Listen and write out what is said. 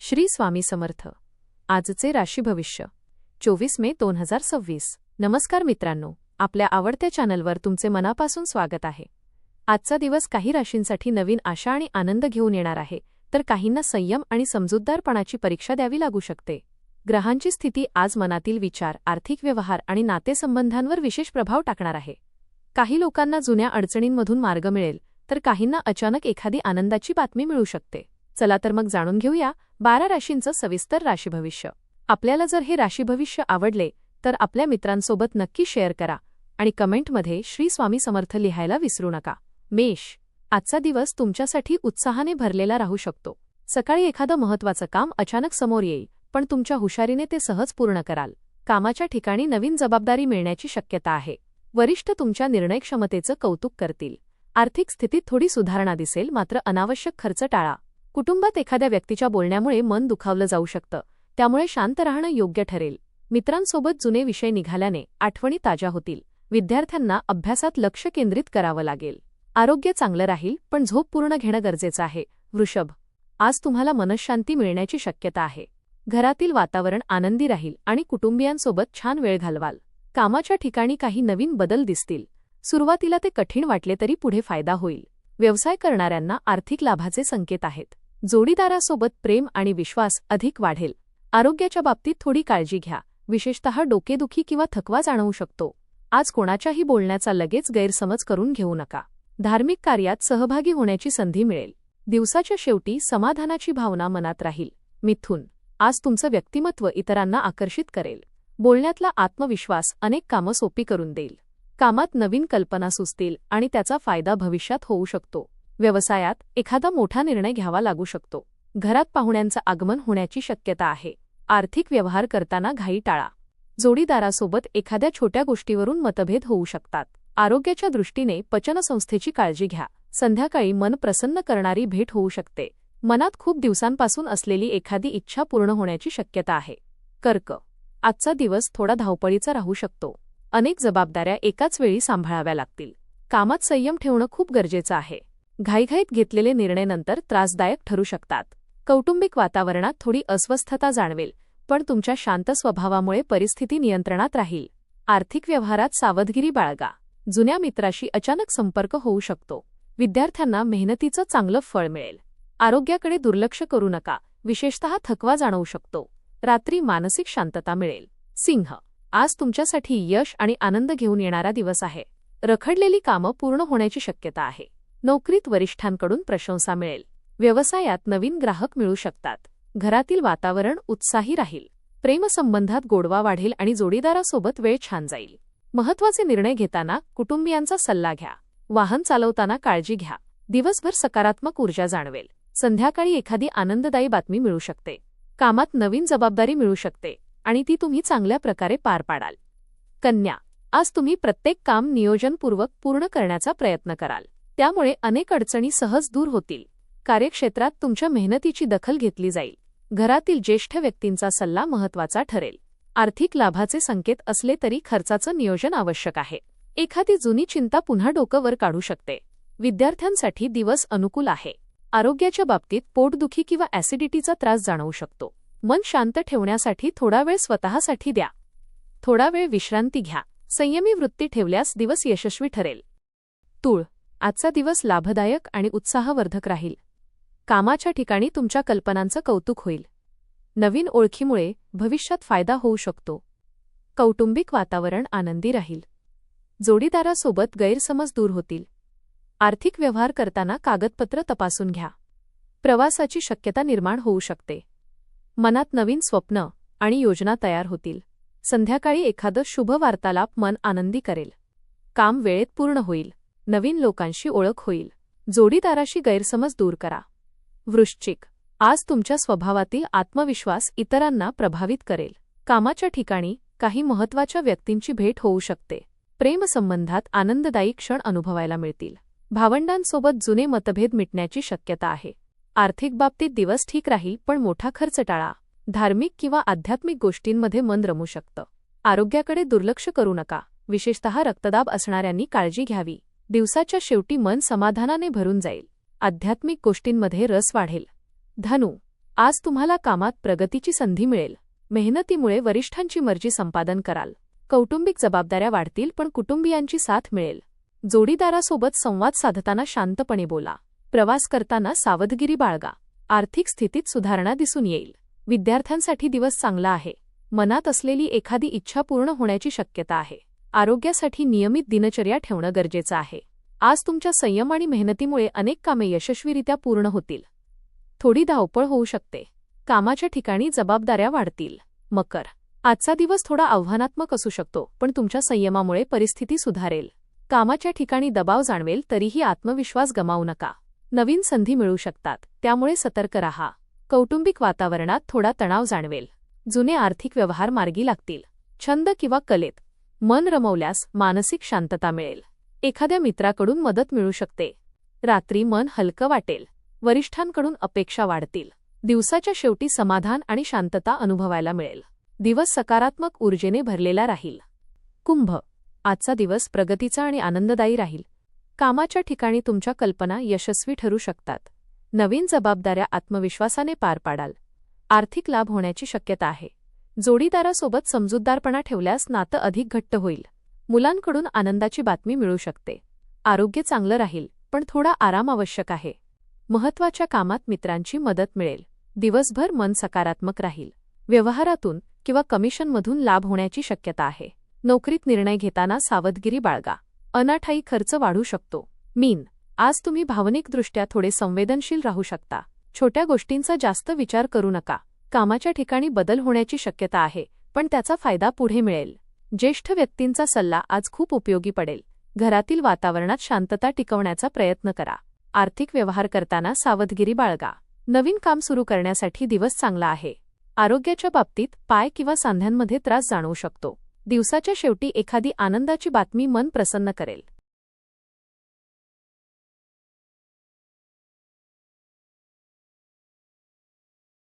श्री स्वामी समर्थ. आजचे राशी भविष्य 24 मे 2026. नमस्कार मित्रांनो, आपल्या आवडत्या चॅनलवर तुमचे मनापासून स्वागत आहे. आजचा दिवस काही राशींसाठी नवीन आशा आणि आनंद घेऊन येणार आहे, तर काहींना संयम आणि समजूतदारपणाची परीक्षा द्यावी लागू शकते. ग्रहांची स्थिती आज मनातील विचार, आर्थिक व्यवहार आणि नातेसंबंधांवर विशेष प्रभाव टाकणार आहे. काही लोकांना जुन्या अडचणींमधून मार्ग मिळेल, तर काहींना अचानक एखादी आनंदाची बातमी मिळू शकते. चला तर मग जाणून घेऊया 12 राशींचं सविस्तर राशीभविष्य. आपल्याला जर हे राशीभविष्य आवडले तर आपल्या मित्रांसोबत नक्की शेअर करा आणि कमेंटमध्ये श्री स्वामी समर्थ लिहायला विसरू नका. मेष. आजचा दिवस तुमच्यासाठी उत्साहाने भरलेला राहू शकतो. सकाळी एखादं महत्त्वाचं काम अचानक समोर येईल, पण तुमच्या हुशारीने ते सहज पूर्ण कराल. कामाच्या ठिकाणी नवीन जबाबदारी मिळण्याची शक्यता आहे. वरिष्ठ तुमच्या निर्णय क्षमतेचं कौतुक करतील. आर्थिक स्थितीत थोडी सुधारणा दिसेल, मात्र अनावश्यक खर्च टाळा. कुटुंबात एखाद्या व्यक्तीच्या बोलण्यामुळे मन दुखावलं जाऊ शकतं, त्यामुळे शांत राहणं योग्य ठरेल. मित्रांसोबत जुने विषय निघाल्याने आठवणी ताज्या होतील. विद्यार्थ्यांना अभ्यासात लक्ष केंद्रित करावं लागेल. आरोग्य चांगलं राहील, पण झोप पूर्ण घेणं गरजेचं आहे. वृषभ. आज तुम्हाला मनःशांती मिळण्याची शक्यता आहे. घरातील वातावरण आनंदी राहील आणि कुटुंबियांसोबत छान वेळ घालवाल. कामाच्या ठिकाणी काही नवीन बदल दिसतील. सुरुवातीला ते कठीण वाटले तरी पुढे फायदा होईल. व्यवसाय करणाऱ्यांना आर्थिक लाभाचे संकेत आहेत. जोडीदारासोबत प्रेम आणि विश्वास अधिक वाढेल. आरोग्याच्या बाबतीत थोडी काळजी घ्या, विशेषतः डोकेदुखी किंवा थकवा जाणवू शकतो. आज कोणाच्याही बोलण्याचा लगेच गैरसमज करून घेऊ नका. धार्मिक कार्यात सहभागी होण्याची संधी मिळेल. दिवसाच्या शेवटी समाधानाची भावना मनात राहील. मिथुन. आज तुमचं व्यक्तिमत्व इतरांना आकर्षित करेल. बोलण्यातला आत्मविश्वास अनेक कामं सोपी करून देईल. कामात नवीन कल्पना सुचतील आणि त्याचा फायदा भविष्यात होऊ शकतो. व्यवसायात एखादा मोठा निर्णय घ्यावा लागू शकतो. घरात पाहुण्यांचं आगमन होण्याची शक्यता आहे. आर्थिक व्यवहार करताना घाई टाळा. जोडीदारासोबत एखाद्या छोट्या गोष्टीवरून मतभेद होऊ शकतात. आरोग्याच्या दृष्टीने पचनसंस्थेची काळजी घ्या. संध्याकाळी मन प्रसन्न करणारी भेट होऊ शकते. मनात खूप दिवसांपासून असलेली एखादी इच्छा पूर्ण होण्याची शक्यता आहे. कर्क. आजचा दिवस थोडा धावपळीचा राहू शकतो. अनेक जबाबदाऱ्या एकाच वेळी सांभाळाव्या लागतील. कामात संयम ठेवणं खूप गरजेचं आहे. घाईघाईत घेतलेले निर्णय नंतर त्रासदायक ठरू शकतात. कौटुंबिक वातावरणात थोडी अस्वस्थता जाणवेल, पण तुमच्या शांत स्वभावामुळे परिस्थिती नियंत्रणात राहील. आर्थिक व्यवहारात सावधगिरी बाळगा. जुन्या मित्राशी अचानक संपर्क होऊ शकतो. विद्यार्थ्यांना मेहनतीचं चांगलं फळ मिळेल. आरोग्याकडे दुर्लक्ष करू नका, विशेषतः थकवा जाणवू शकतो. रात्री मानसिक शांतता मिळेल. सिंह. आज तुमच्यासाठी यश आणि आनंद घेऊन येणारा दिवस आहे. रखडलेली कामं पूर्ण होण्याची शक्यता आहे. नोकरीत वरिष्ठांकडून प्रशंसा मिळेल. व्यवसायात नवीन ग्राहक मिळू शकतात. घरातील वातावरण उत्साही राहील. प्रेमसंबंधात गोडवा वाढेल आणि जोडीदारासोबत वेळ छान जाईल. महत्त्वाचे निर्णय घेताना कुटुंबियांचा सल्ला घ्या. वाहन चालवताना काळजी घ्या. दिवसभर सकारात्मक ऊर्जा जाणवेल. संध्याकाळी एखादी आनंददायी बातमी मिळू शकते. कामात नवीन जबाबदारी मिळू शकते आणि ती तुम्ही चांगल्या प्रकारे पार पाडाल. कन्या. आज तुम्ही प्रत्येक काम नियोजनपूर्वक पूर्ण करण्याचा प्रयत्न कराल. त्यामुळे अनेक अडचणी सहज दूर होतील. कार्यक्षेत्रात तुमच्या मेहनतीची दखल घेतली जाईल. घरातील ज्येष्ठ व्यक्तींचा सल्ला महत्त्वाचा ठरेल. आर्थिक लाभाचे संकेत असले तरी खर्चाचं नियोजन आवश्यक आहे. एखादी जुनी चिंता पुन्हा डोकं वर काढू शकते. विद्यार्थ्यांसाठी दिवस अनुकूल आहे. आरोग्याच्या बाबतीत पोटदुखी किंवा ॲसिडिटीचा त्रास जाणवू शकतो. मन शांत ठेवण्यासाठी थोडा वेळ स्वतःसाठी द्या. थोडा वेळ विश्रांती घ्या. संयमी वृत्ती ठेवल्यास दिवस यशस्वी ठरेल. तूळ. आजचा दिवस लाभदायक आणि उत्साहवर्धक राहील. कामाच्या ठिकाणी तुमच्या कल्पनांचं कौतुक होईल. नवीन ओळखीमुळे भविष्यात फायदा होऊ शकतो. कौटुंबिक वातावरण आनंदी राहील. जोडीदारासोबत गैरसमज दूर होतील. आर्थिक व्यवहार करताना कागदपत्र तपासून घ्या. प्रवासाची शक्यता निर्माण होऊ शकते. मनात नवीन स्वप्न आणि योजना तयार होतील. संध्याकाळी एखादं शुभ वार्तालाप मन आनंदी करेल. काम वेळेत पूर्ण होईल. नवीन लोकांशी ओळख होईल. जोडीदाराशी गैरसमज दूर करा. वृश्चिक. आज तुमच्या स्वभावातील आत्मविश्वास इतरांना प्रभावित करेल. कामाच्या ठिकाणी काही महत्त्वाच्या व्यक्तींची भेट होऊ शकते. प्रेमसंबंधात आनंददायी क्षण अनुभवायला मिळतील. भावंडांसोबत जुने मतभेद मिटण्याची शक्यता आहे. आर्थिक बाबतीत दिवस ठीक राहील, पण मोठा खर्च टाळा. धार्मिक किंवा आध्यात्मिक गोष्टींमध्ये मन रमू शकतं. आरोग्याकडे दुर्लक्ष करू नका, विशेषतः रक्तदाब असणाऱ्यांनी काळजी घ्यावी. दिवसाच्या शेवटी मन समाधानाने भरून जाईल. आध्यात्मिक गोष्टींमध्ये रस वाढेल. धनु. आज तुम्हाला कामात प्रगतीची संधी मिळेल. मेहनतीमुळे वरिष्ठांची मर्जी संपादन कराल. कौटुंबिक जबाबदाऱ्या वाढतील पण कुटुंबियांची साथ मिळेल. जोडीदारासोबत संवाद साधताना शांतपणे बोला. प्रवास करताना सावधगिरी बाळगा. आर्थिक स्थितीत सुधारणा दिसून येईल. विद्यार्थ्यांसाठी दिवस चांगला आहे. मनात असलेली एखादी इच्छा पूर्ण होण्याची शक्यता आहे. आरोग्यासाठी नियमित दिनचर्या ठेवणं गरजेचं आहे. आज तुमच्या संयम आणि मेहनतीमुळे अनेक कामे यशस्वीरित्या पूर्ण होतील. थोडी धावपळ होऊ शकते. कामाच्या ठिकाणी जबाबदाऱ्या वाढतील. मकर, आजचा दिवस थोडा आव्हानात्मक असू शकतो पण तुमच्या संयमामुळे परिस्थिती सुधारेल. कामाच्या ठिकाणी दबाव जाणवेल तरीही आत्मविश्वास गमावू नका. नवीन संधी मिळू शकतात त्यामुळे सतर्क राहा. कौटुंबिक वातावरणात थोडा तणाव जाणवेल. जुने आर्थिक व्यवहार मार्गी लागतील. छंद किंवा कलेत मन रमवल्यास मानसिक शांतता मिळेल. एखाद्या मित्राकडून मदत मिळू शकते. रात्री मन हलकं वाटेल. वरिष्ठांकडून अपेक्षा वाढतील. दिवसाच्या शेवटी समाधान आणि शांतता अनुभवायला मिळेल. दिवस सकारात्मक ऊर्जेने भरलेला राहील. कुंभ, आजचा दिवस प्रगतीचा आणि आनंददायी राहील. कामाच्या ठिकाणी तुमच्या कल्पना यशस्वी ठरू शकतात. नवीन जबाबदाऱ्या आत्मविश्वासाने पार पाडाल. आर्थिक लाभ होण्याची शक्यता आहे. जोडीदारासोबत समजूतदारपणा ठेवल्यास नातं अधिक घट्ट होईल. मुलांकडून आनंदाची बातमी मिळू शकते. आरोग्य चांगलं राहील पण थोडा आराम आवश्यक आहे. महत्त्वाच्या कामात मित्रांची मदत मिळेल. दिवसभर मन सकारात्मक राहील. व्यवहारातून किंवा कमिशनमधून लाभ होण्याची शक्यता आहे. नोकरीत निर्णय घेताना सावधगिरी बाळगा. अनाठायी खर्च वाढू शकतो. मीन, आज तुम्ही भावनिकदृष्ट्या थोडे संवेदनशील राहू शकता. छोट्या गोष्टींचा जास्त विचार करू नका. कामाच्या ठिकाणी बदल होण्याची शक्यता आहे पण त्याचा फायदा पुढे मिळेल. ज्येष्ठ व्यक्तींचा सल्ला आज खूप उपयोगी पडेल. घरातील वातावरणात शांतता टिकवण्याचा प्रयत्न करा. आर्थिक व्यवहार करताना सावधगिरी बाळगा. नवीन काम सुरू करण्यासाठी दिवस चांगला आहे. आरोग्याच्या बाबतीत पाय किंवा सांध्यांमध्ये त्रास जाणवू शकतो. दिवसाच्या शेवटी एखादी आनंदाची बातमी मन प्रसन्न करेल.